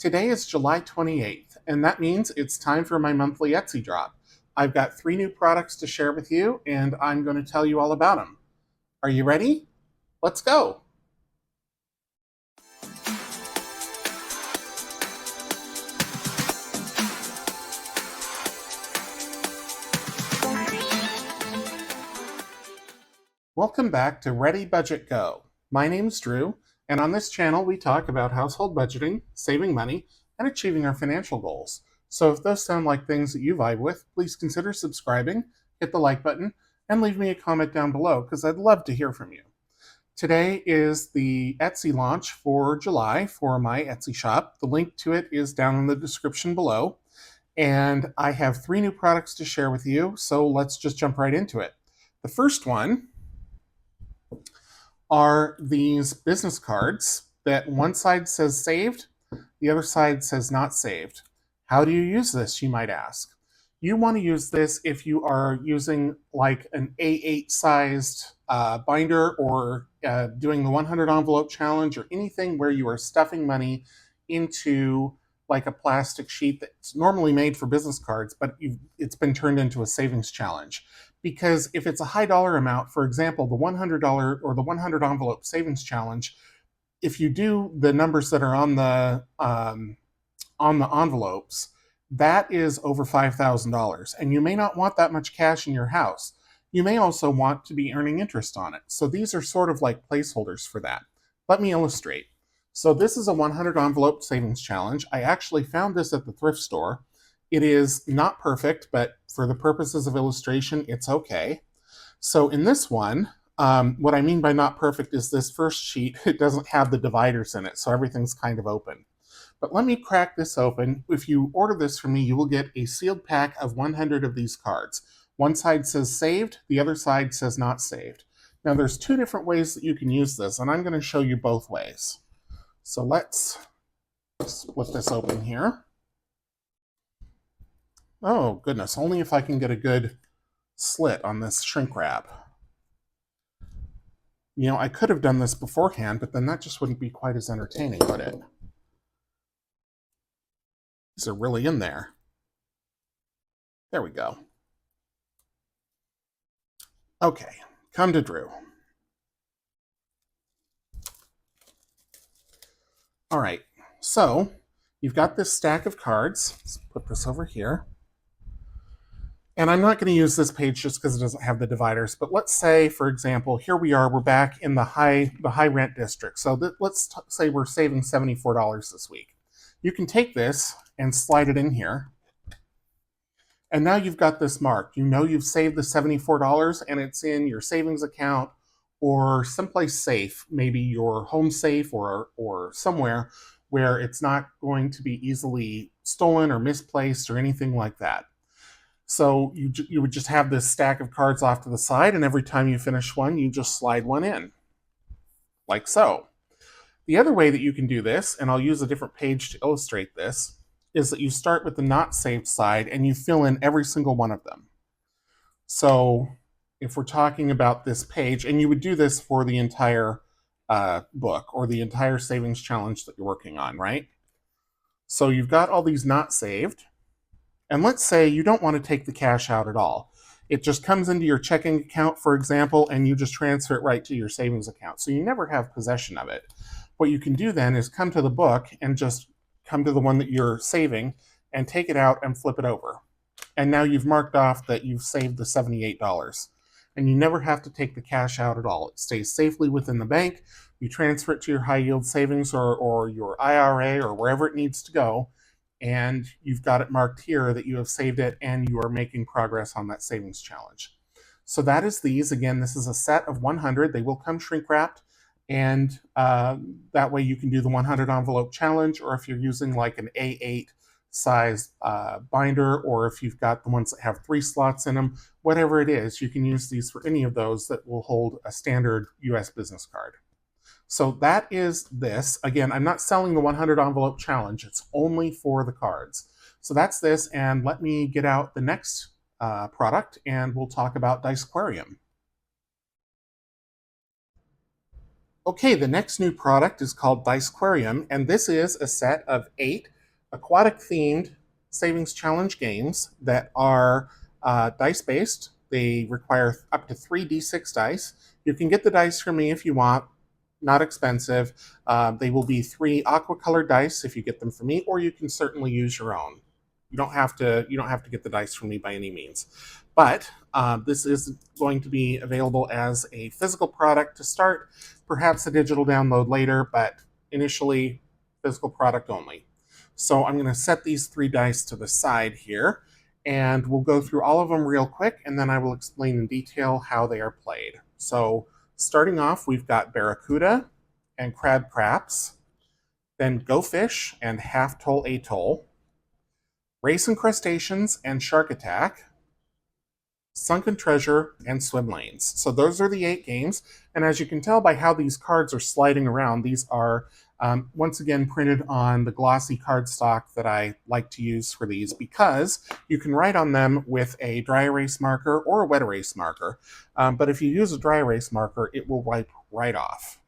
Today is July 28th, and that means it's time for my monthly Etsy drop. I've got 3 new products to share with you, and I'm going to tell you all about them. Are you ready? Let's go! Welcome back to Ready Budget Go. My name's Drew, and on this channel we talk about household budgeting, saving money, and achieving our financial goals. So if those sound like things that you vibe with, please consider subscribing, hit the like button, and leave me a comment down below because I'd love to hear from you. Today is the Etsy launch for July for my Etsy shop. The link to it is down in the description below. And I have 3 new products to share with you, so let's just jump right into it. The first one are these business cards that one side says saved, the other side says not saved. How do you use this, you might ask? You want to use this if you are using like an A8 sized binder or doing the 100 envelope challenge or anything where you are stuffing money into like a plastic sheet that's normally made for business cards, but it's been turned into a savings challenge. Because if it's a high dollar amount, for example, the $100 or the 100 envelope savings challenge, if you do the numbers that are on the envelopes, that is over $5,000, and you may not want that much cash in your house. You may also want to be earning interest on it. So these are sort of like placeholders for that. Let me illustrate. So this is a 100 envelope savings challenge. I actually found this at the thrift store. It is not perfect, but for the purposes of illustration, it's okay. So in this one, what I mean by not perfect is this first sheet, it doesn't have the dividers in it, so everything's kind of open. But let me crack this open. If you order this from me, you will get a sealed pack of 100 of these cards. One side says saved, the other side says not saved. Now there's 2 different ways that you can use this, and I'm going to show you both ways. So let's split this open here. Oh, goodness, only if I can get a good slit on this shrink wrap. You know, I could have done this beforehand, but then that just wouldn't be quite as entertaining, would it? These are really in there. There we go. Okay, come to Drew. All right, so you've got this stack of cards. Let's put this over here. And I'm not going to use this page just because it doesn't have the dividers, but let's say, for example, here we are, we're back in the high rent district. So let's say we're saving $74 this week. You can take this and slide it in here. And now you've got this marked. You know you've saved the $74 and it's in your savings account or someplace safe, maybe your home safe or somewhere where it's not going to be easily stolen or misplaced or anything like that. So you would just have this stack of cards off to the side, and every time you finish one, you just slide one in, like so. The other way that you can do this, and I'll use a different page to illustrate this, is that you start with the not saved side and you fill in every single one of them. So if we're talking about this page, and you would do this for the entire book or the entire savings challenge that you're working on, right? So you've got all these not saved. And let's say you don't want to take the cash out at all. It just comes into your checking account, for example, and you just transfer it right to your savings account. So you never have possession of it. What you can do then is come to the book and just come to the one that you're saving and take it out and flip it over. And now you've marked off that you've saved the $78. And you never have to take the cash out at all. It stays safely within the bank. You transfer it to your high yield savings or your IRA or wherever it needs to go. And you've got it marked here that you have saved it and you are making progress on that savings challenge. So that is these. Again, this is a set of 100. They will come shrink wrapped, and that way you can do the 100 envelope challenge, or if you're using like an A8 size binder, or if you've got the ones that have 3 slots in them, whatever it is, you can use these for any of those that will hold a standard US business card. So that is this. Again, I'm not selling the 100 envelope challenge. It's only for the cards. So that's this, and let me get out the next product and we'll talk about Dicequarium. Okay, the next new product is called Dicequarium, and this is a set of 8 aquatic themed savings challenge games that are dice based. They require up to 3d6 dice. You can get the dice from me if you want, not expensive. They will be 3 aqua colored dice if you get them from me, or you can certainly use your own. You don't have to get the dice from me by any means. But this is going to be available as a physical product to start, perhaps a digital download later, but initially physical product only. So I'm going to set these 3 dice to the side here, and we'll go through all of them real quick, and then I will explain in detail how they are played. So starting off, we've got Barracuda and Crab Craps, then Go Fish and Half Toll Atoll, Racin Crustaceans and Shark Attack, Sunken Treasure, and Swim Lanes. So those are the 8 games, and as you can tell by how these cards are sliding around, these are once again printed on the glossy cardstock that I like to use for these, because you can write on them with a dry erase marker or a wet erase marker. But if you use a dry erase marker, it will wipe right off.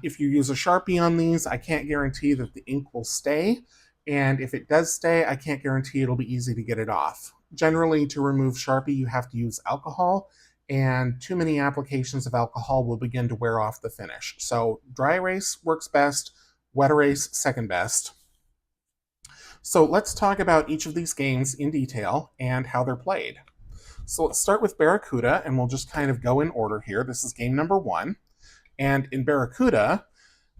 If you use a Sharpie on these, I can't guarantee that the ink will stay. And if it does stay, I can't guarantee it'll be easy to get it off. Generally, to remove Sharpie, you have to use alcohol, and too many applications of alcohol will begin to wear off the finish. So dry erase works best, wet erase second best. So let's talk about each of these games in detail and how they're played. So let's start with Barracuda, and we'll just kind of go in order here. This is game number 1. And in Barracuda,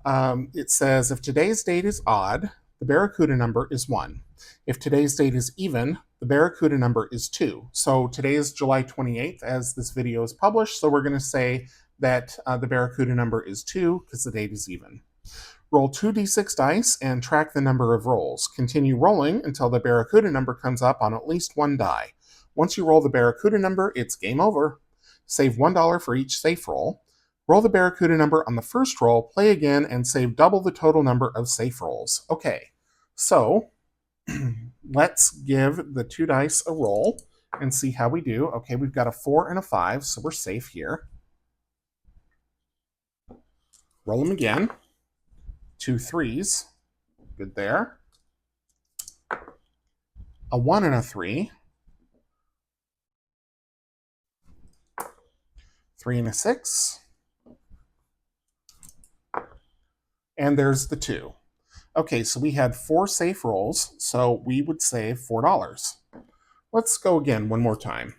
it says, if today's date is odd, the Barracuda number is 1. If today's date is even, the Barracuda number is 2. So today is July 28th as this video is published, so we're going to say that the Barracuda number is 2 because the date is even. Roll 2d6 dice and track the number of rolls. Continue rolling until the Barracuda number comes up on at least 1 die. Once you roll the Barracuda number, it's game over. Save $1 for each safe roll. Roll the Barracuda number on the first roll, play again, and save double the total number of safe rolls. Okay, so let's give the 2 dice a roll and see how we do. Okay, we've got a 4 and a 5, so we're safe here. Roll them again. 2 3s. Good there. A 1 and a 3. 3 and a 6. And there's the 2. Okay, so we had 4 safe rolls, so we would save $4. Let's go again one more time.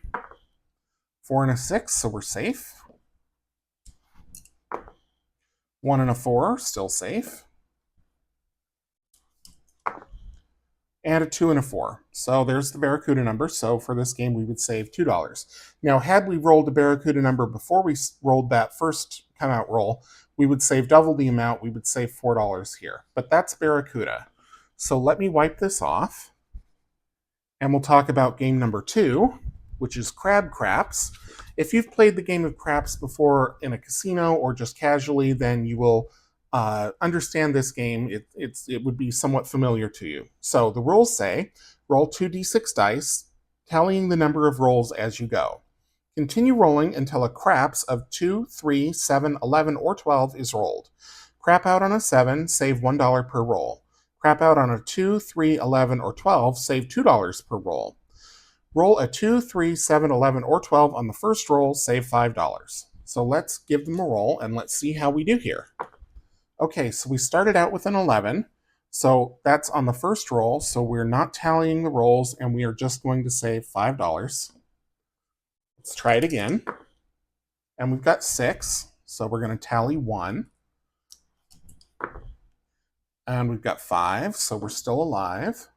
4 and a 6, so we're safe. 1 and a 4, still safe. And a 2 and a 4. So there's the Barracuda number, so for this game we would save $2. Now, had we rolled the Barracuda number before we rolled that first come out roll, we would save double the amount, we would save $4 here. But that's Barracuda. So let me wipe this off, and we'll talk about game number 2, which is Crab Craps. If you've played the game of craps before in a casino or just casually, then you will understand this game. It would be somewhat familiar to you. So the rules say, roll 2d6 dice, tallying the number of rolls as you go. Continue rolling until a craps of 2, 3, 7, 11, or 12 is rolled. Crap out on a 7, save $1 per roll. Crap out on a 2, 3, 11, or 12, save $2 per roll. Roll a 2, 3, 7, 11, or 12 on the first roll, save $5. So let's give them a roll and let's see how we do here. Okay, so we started out with an 11. So that's on the first roll, so we're not tallying the rolls and we are just going to save $5. Let's try it again. And we've got 6, so we're going to tally 1. And we've got 5, so we're still alive.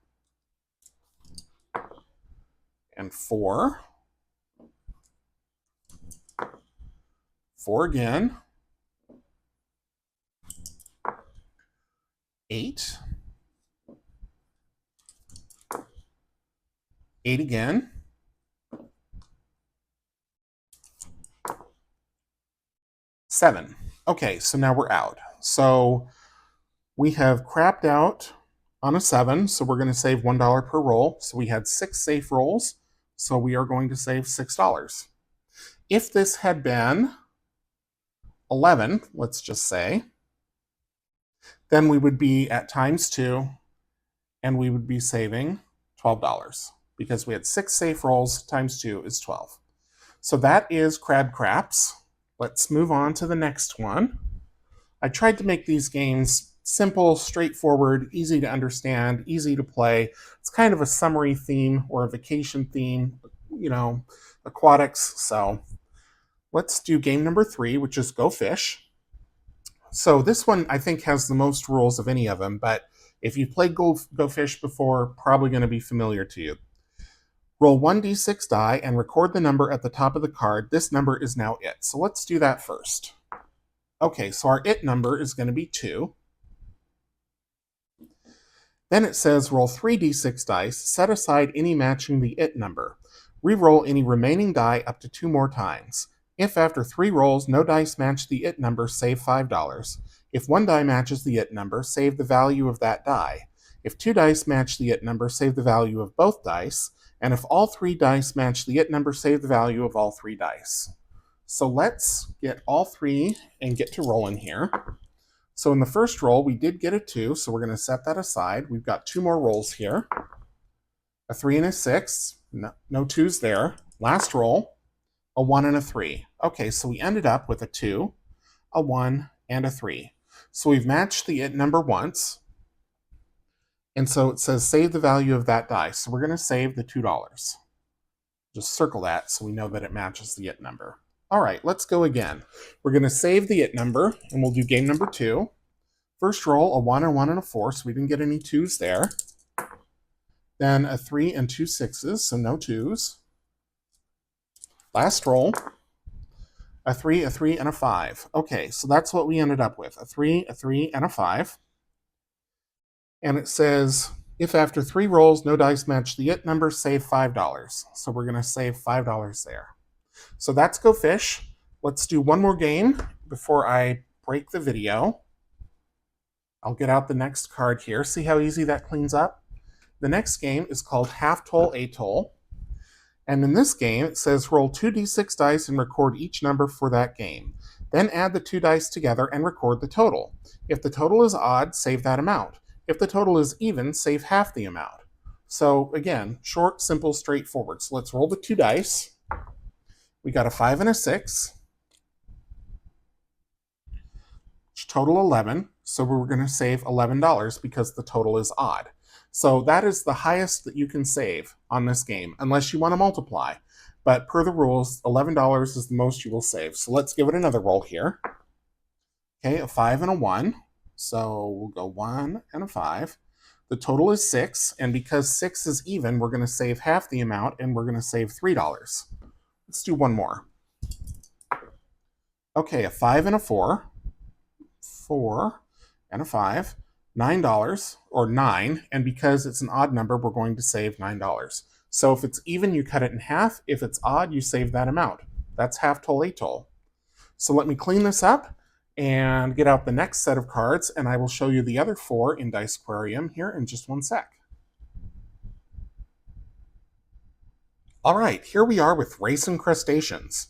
And 4. 4 again. 8. 8 again. 7. Okay, so now we're out. So we have crapped out on a 7, so we're going to save $1 per roll. So we had 6 safe rolls, so we are going to save $6. If this had been 11, let's just say, then we would be at times 2, and we would be saving $12 because we had 6 safe rolls times 2 is 12. So that is Crab Craps. Let's move on to the next one. I tried to make these games simple, straightforward, easy to understand, easy to play. It's kind of a summary theme or a vacation theme, aquatics. So let's do game number 3, which is Go Fish. So this one I think has the most rules of any of them, but if you've played Go Fish before, probably going to be familiar to you. Roll 1d6 die and record the number at the top of the card. This number is now it. So let's do that first. Okay, so our it number is going to be 2. Then it says roll 3d6 dice, set aside any matching the it number. Reroll any remaining die up to 2 more times. If after 3 rolls no dice match the it number, save $5. If 1 die matches the it number, save the value of that die. If 2 dice match the it number, save the value of both dice. And if all 3 dice match the it number, save the value of all 3 dice. So let's get all 3 and get to rolling here. So in the first roll, we did get a 2, so we're going to set that aside. We've got 2 more rolls here. A 3 and a 6. No 2s there. Last roll, a 1 and a 3. Okay, so we ended up with a 2, a 1, and a 3. So we've matched the it number once. And so it says save the value of that die. So we're going to save the $2. Just circle that so we know that it matches the it number. All right, let's go again. We're going to save the it number, and we'll do game number 2. First roll, a 1, a 1, and a 4, so we didn't get any 2s there. Then a 3 and 2 6s, so no 2s. Last roll, a 3, a 3, and a 5. Okay, so that's what we ended up with, a 3, and a 5. And it says, if after 3 rolls no dice match the it number, save $5. So we're going to save $5 there. So that's Go Fish. Let's do one more game before I break the video. I'll get out the next card here. See how easy that cleans up? The next game is called Toll Atoll. And in this game, it says roll 2d6 dice and record each number for that game. Then add the 2 dice together and record the total. If the total is odd, save that amount. If the total is even, save half the amount. So again, short, simple, straightforward. So let's roll the 2 dice. We got a 5 and a 6. Total 11. So we're going to save $11 because the total is odd. So that is the highest that you can save on this game, unless you want to multiply. But per the rules, $11 is the most you will save. So let's give it another roll here. Okay, a 5 and a 1. So we'll go 1 and a 5. The total is 6, and because 6 is even, we're going to save half the amount, and we're going to save $3. Let's do one more. Okay, a 5 and a 4. 4 and a 5. $9, or 9, and because it's an odd number, we're going to save $9. So if it's even, you cut it in half. If it's odd, you save that amount. That's Toll Atoll. So let me clean this up and get out the next set of cards, and I will show you the other 4 in Dicequarium here in just one sec. All right, here we are with Racin Crustaceans.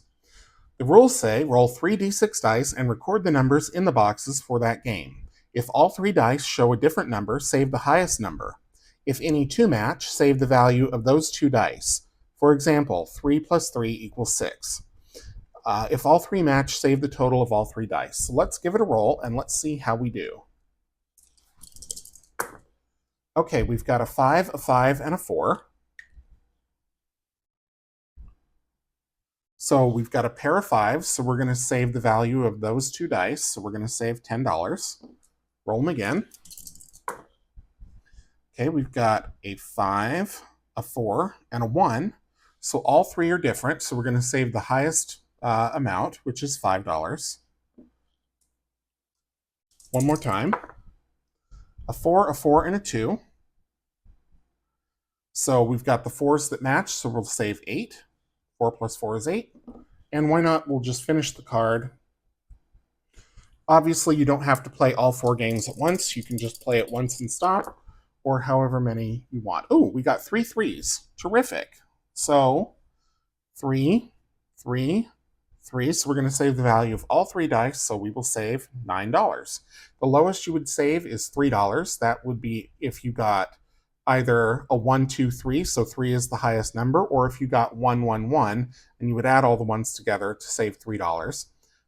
The rules say roll 3d6 dice and record the numbers in the boxes for that game. If all 3 dice show a different number, save the highest number. If any 2 match, save the value of those 2 dice. For example, 3 plus 3 equals 6. If all 3 match, save the total of all 3 dice. So let's give it a roll and let's see how we do. Okay, we've got a 5, and a 4. So we've got a pair of 5s, so we're going to save the value of those 2 dice. So we're going to save $10. Roll them again. Okay, we've got a 5, a 4, and a 1. So all 3 are different, so we're going to save the highest amount, which is $5. One more time. A 4, and a 2. So we've got the 4s that match, so we'll save 8. 4 plus 4 is 8. And why not, we'll just finish the card. Obviously, you don't have to play all 4 games at once. You can just play it once and stop, or however many you want. Oh, we got 3 3s. Terrific. So 3, 3, 3. So we're going to save the value of all 3 dice, so we will save $9. The lowest you would save is $3. That would be if you got either a 1, 2, 3, so 3 is the highest number, or if you got 1, 1, 1, and you would add all the ones together to save $3.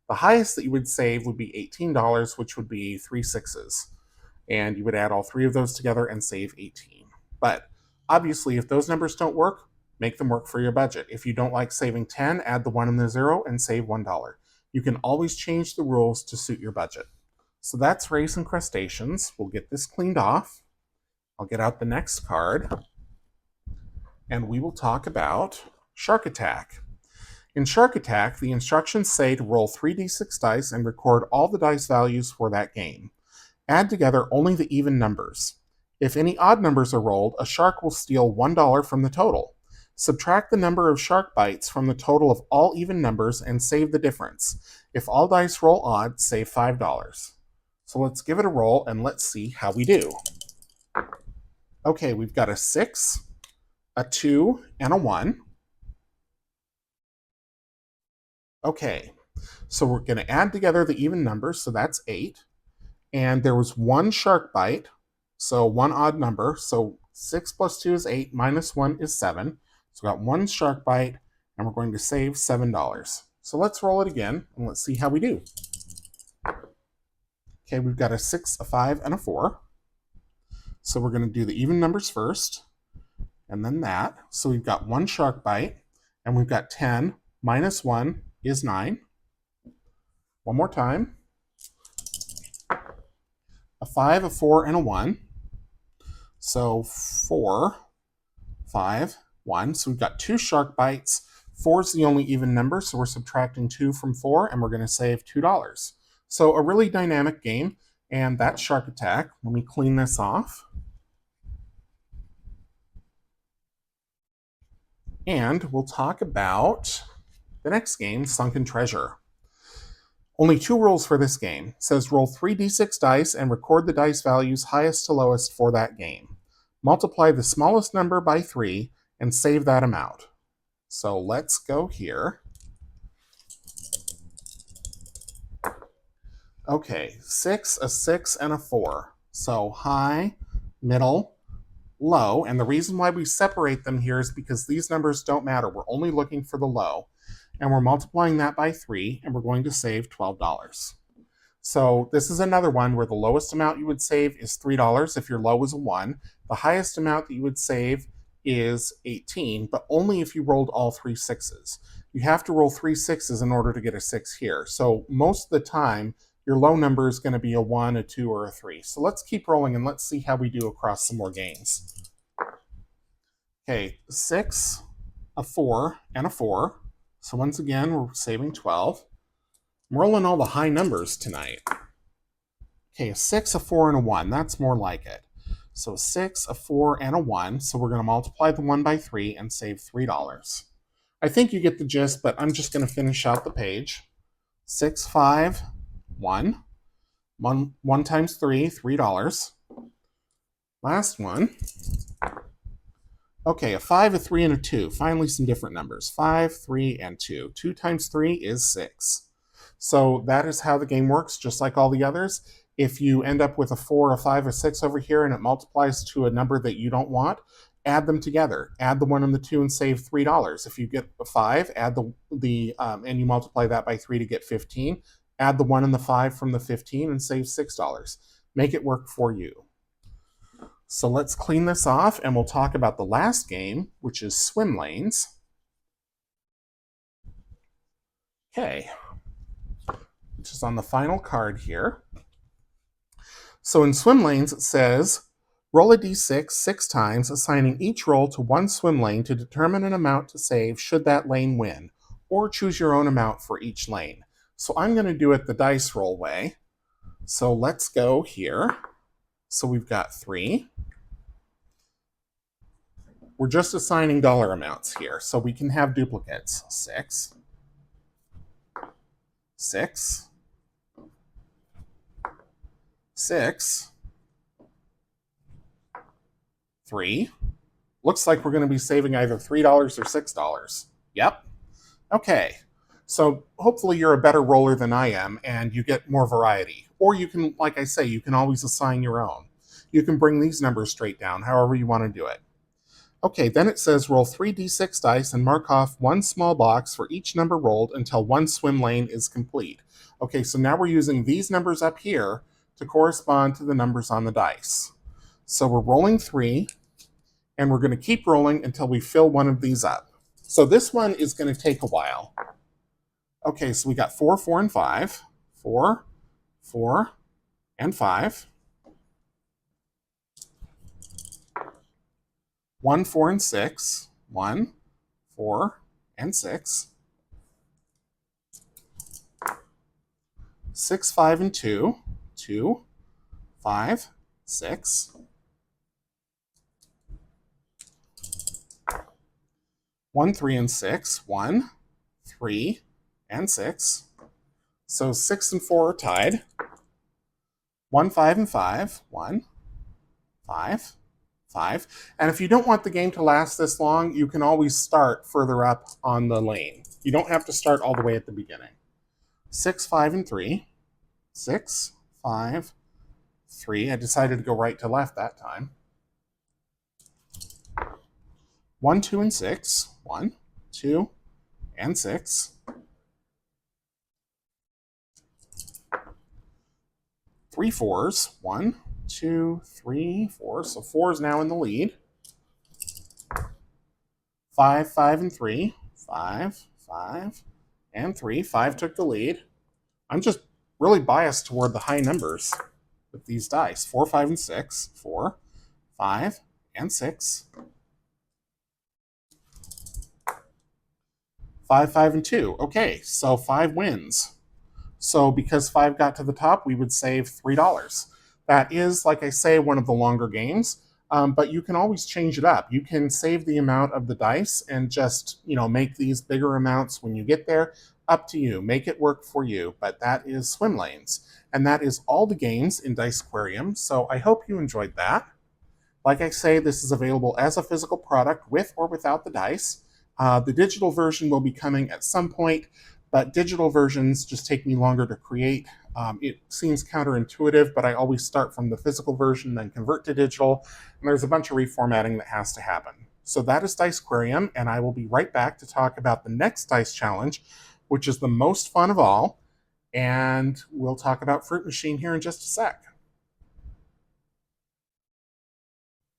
The highest that you would save would be $18, which would be 3 sixes. And you would add all 3 of those together and save 18. But obviously, if those numbers don't work, make them work for your budget. If you don't like saving 10, add the 1 and the 0 and save $1. You can always change the rules to suit your budget. So that's Racin Crustaceans. We'll get this cleaned off. I'll get out the next card, and we will talk about Shark Attack. In Shark Attack, the instructions say to roll 3d6 dice and record all the dice values for that game. Add together only the even numbers. If any odd numbers are rolled, a shark will steal $1 from the total. Subtract the number of shark bites from the total of all even numbers and save the difference. If all dice roll odd, save $5. So let's give it a roll and let's see how we do. Okay, we've got a 6, a 2, and a 1. Okay, so we're going to add together the even numbers, so that's 8. And there was 1 shark bite, so 1 odd number. So 6 plus 2 is 8, minus 1 is 7. So we got 1 shark bite, and we're going to save $7. So let's roll it again, and let's see how we do. Okay, we've got a 6, a 5, and a 4. So we're going to do the even numbers first, and then that. So we've got 1 shark bite, and we've got 10 minus 1 is 9. One more time. A 5, a 4, and a 1. So 4, 5, 1. So we've got 2 shark bites. 4 is the only even number, so we're subtracting 2 from 4, and we're going to save $2. So a really dynamic game, and that's Shark Attack. Let me clean this off. And we'll talk about the next game, Sunken Treasure. Only 2 rules for this game. It says roll 3d6 dice and record the dice values highest to lowest for that game. Multiply the smallest number by 3 and save that amount. So let's go here. Okay, 6, a 6, and a 4. So high, middle, low. And the reason why we separate them here is because these numbers don't matter. We're only looking for the low. And we're multiplying that by 3, and we're going to save $12. So this is another one where the lowest amount you would save is $3 if your low is a 1. The highest amount that you would save is 18, but only if you rolled all 3 sixes. You have to roll 3 sixes in order to get a 6 here. So most of the time, your low number is going to be a 1, a 2, or a 3. So let's keep rolling and let's see how we do across some more games. Okay, 6, a 4, and a 4. So once again, we're saving 12. I'm rolling all the high numbers tonight. Okay, a 6, a 4, and a 1. That's more like it. So 6, a 4, and a 1. So we're going to multiply the 1 by 3 and save $3. I think you get the gist, but I'm just going to finish out the page. 6, 5, 1. 1 times 3, $3. Last one. Okay, a 5, a 3, and a 2. Finally, some different numbers. 5, 3, and 2. 2 times 3 is 6. So that is how the game works, just like all the others. If you end up with a 4, a 5, a 6 over here, and it multiplies to a number that you don't want, add them together. Add the 1 and the 2 and save $3. If you get a 5, add and you multiply that by 3 to get 15. Add the 1 and the 5 from the 15 and save $6. Make it work for you. So let's clean this off, and we'll talk about the last game, which is Swim Lanes. Okay, which is on the final card here. So in Swim Lanes, it says, roll a d6 6 times, assigning each roll to 1 swim lane to determine an amount to save should that lane win, or choose your own amount for each lane. So I'm going to do it the dice roll way. So let's go here. So we've got 3. We're just assigning dollar amounts here, so we can have duplicates. 6, 6, 6, 3. Looks like we're going to be saving either $3 or $6. Yep. Okay. So hopefully you're a better roller than I am, and you get more variety. Or you can, like I say, you can always assign your own. you can bring these numbers straight down, however you want to do it. Okay, then it says roll 3d6 dice and mark off one small box for each number rolled until one swim lane is complete. Okay, so now we're using these numbers up here to correspond to the numbers on the dice. So we're rolling 3, and we're going to keep rolling until we fill one of these up. So this one is going to take a while. Okay, so we got 4, 4, and 5. 4, 4, and 5. 1, 4, and 6. 1, 4, and 6. 6, 5, and 2. 2, 5, 6. 1, 3, and 6. 1, 3, and 6. So 6 and 4 are tied. 1, 5, and 5. 1, 5, 5. And if you don't want the game to last this long, you can always start further up on the lane. You don't have to start all the way at the beginning. 6, 5, and 3. 6, 5, 3. I decided to go right to left that time. 1, 2, and 6. 1, 2, and 6. 3 4s. 1, 2, 3, 4. So 4 is now in the lead. 5, 5, and 3. 5, 5, and 3. 5 took the lead. I'm just really biased toward the high numbers with these dice. 4, 5, and 6. 4, 5, and 6. 5, 5, and 2. Okay, so 5 wins. So because 5 got to the top, we would save $3. That is, like I say, one of the longer games, but you can always change it up. You can save the amount of the dice and just, make these bigger amounts when you get there. Up to you. Make it work for you. But that is swim lanes. And that is all the games in Dicequarium. So I hope you enjoyed that. Like I say, this is available as a physical product with or without the dice. The digital version will be coming at some point, but digital versions just take me longer to create. It seems counterintuitive, but I always start from the physical version, then convert to digital, and there's a bunch of reformatting that has to happen. So that is Dicequarium, and I will be right back to talk about the next dice challenge, which is the most fun of all, and we'll talk about Fruit Machine here in just a sec.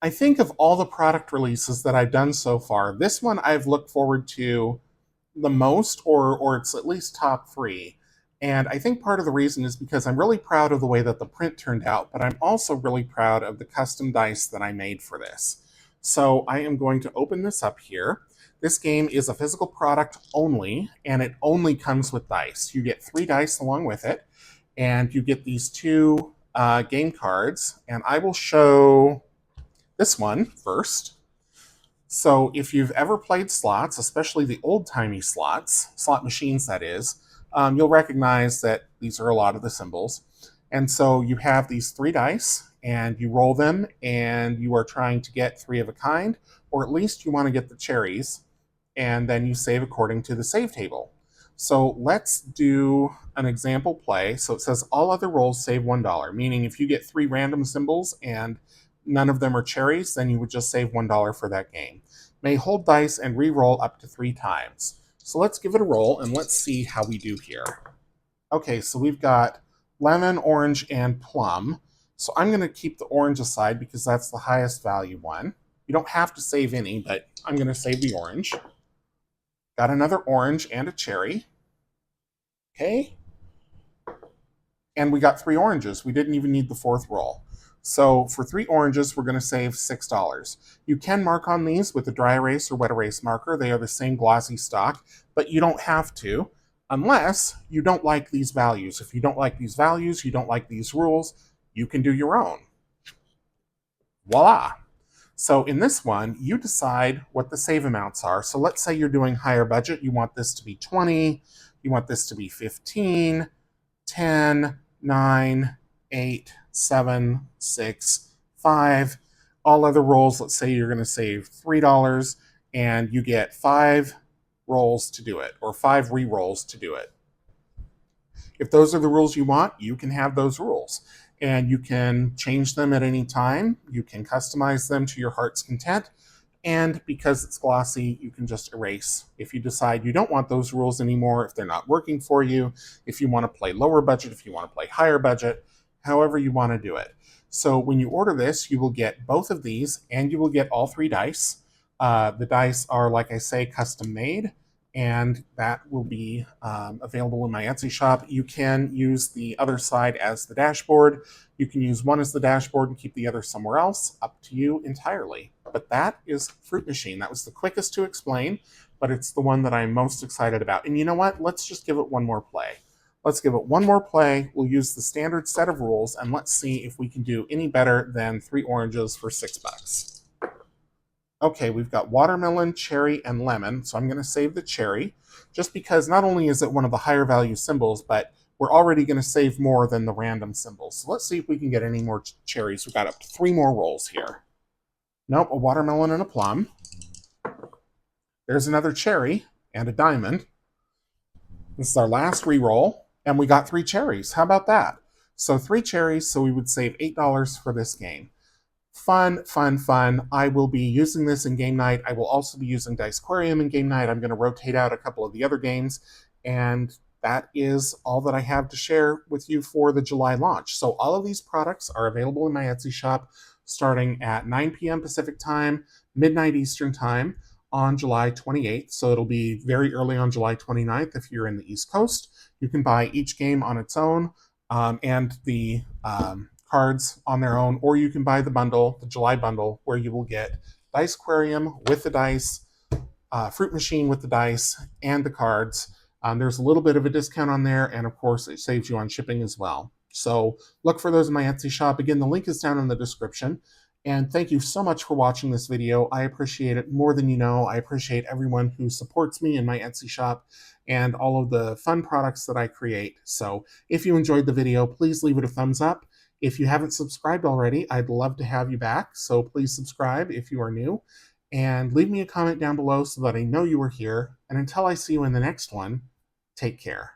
I think of all the product releases that I've done so far, this one I've looked forward to the most, or it's at least top 3. And I think part of the reason is because I'm really proud of the way that the print turned out, but I'm also really proud of the custom dice that I made for this. So I am going to open this up here. This game is a physical product only, and it only comes with dice. You get 3 dice along with it, and you get these 2 game cards, and I will show this one first. So if you've ever played slots, especially the old-timey slots, slot machines that is, you'll recognize that these are a lot of the symbols. And so you have these 3 dice, and you roll them, and you are trying to get 3 of a kind, or at least you want to get the cherries, and then you save according to the save table. So let's do an example play. So it says all other rolls save $1, meaning if you get 3 random symbols and none of them are cherries, then you would just save $1 for that game. May hold dice and re-roll up to 3 times. So let's give it a roll and let's see how we do here. Okay, so we've got lemon, orange, and plum. So I'm going to keep the orange aside because that's the highest value one. You don't have to save any, but I'm going to save the orange. Got another orange and a cherry. Okay. And we got 3 oranges. We didn't even need the 4th roll. So for 3 oranges, we're going to save $6. You can mark on these with a dry erase or wet erase marker. They are the same glossy stock, but you don't have to unless you don't like these values. If you don't like these values, you don't like these rules, you can do your own. Voila! So in this one, you decide what the save amounts are. So let's say you're doing higher budget. You want this to be 20. You want this to be 15, 10, 9, 8, 7, 6, 5. All other rolls, let's say you're going to save $3, and you get 5 rolls to do it, or 5 re-rolls to do it. If those are the rules you want, you can have those rules. and you can change them at any time. You can customize them to your heart's content. And because it's glossy, you can just erase. If you decide you don't want those rules anymore, if they're not working for you, if you want to play lower budget, if you want to play higher budget, however you want to do it. So when you order this, you will get both of these, and you will get all 3 dice. The dice are, like I say, custom made, and that will be available in my Etsy shop. You can use the other side as the dashboard. You can use one as the dashboard and keep the other somewhere else. Up to you entirely. But that is Fruit Machine. That was the quickest to explain, but it's the one that I'm most excited about. And you know what? Let's just give it one more play. Let's give it one more play. We'll use the standard set of rules, and let's see if we can do any better than 3 oranges for $6. Okay, we've got watermelon, cherry, and lemon, so I'm going to save the cherry, just because not only is it one of the higher value symbols, but we're already going to save more than the random symbols. So let's see if we can get any more cherries. We've got up to 3 more rolls here. Nope, a watermelon and a plum. There's another cherry and a diamond. This is our last re-roll, and we got 3 cherries. How about that? So 3 cherries, so we would save $8 for this game. Fun, fun, fun. I will be using this in game night. I will also be using Dicequarium in game night. I'm going to rotate out a couple of the other games, and that is all that I have to share with you for the July launch. So all of these products are available in my Etsy shop starting at 9 p.m. Pacific time, midnight Eastern time on July 28th. So it'll be very early on July 29th if you're in the East Coast. You can buy each game on its own and the cards on their own, or you can buy the bundle, the July bundle, where you will get Dicequarium with the dice, Fruit Machine with the dice, and the cards. There's a little bit of a discount on there, and of course it saves you on shipping as well. So look for those in my Etsy shop. Again, the link is down in the description. And thank you so much for watching this video. I appreciate it more than you know. I appreciate everyone who supports me in my Etsy shop and all of the fun products that I create. So if you enjoyed the video, please leave it a thumbs up. If you haven't subscribed already, I'd love to have you back. So please subscribe if you are new. And leave me a comment down below so that I know you were here. And until I see you in the next one, take care.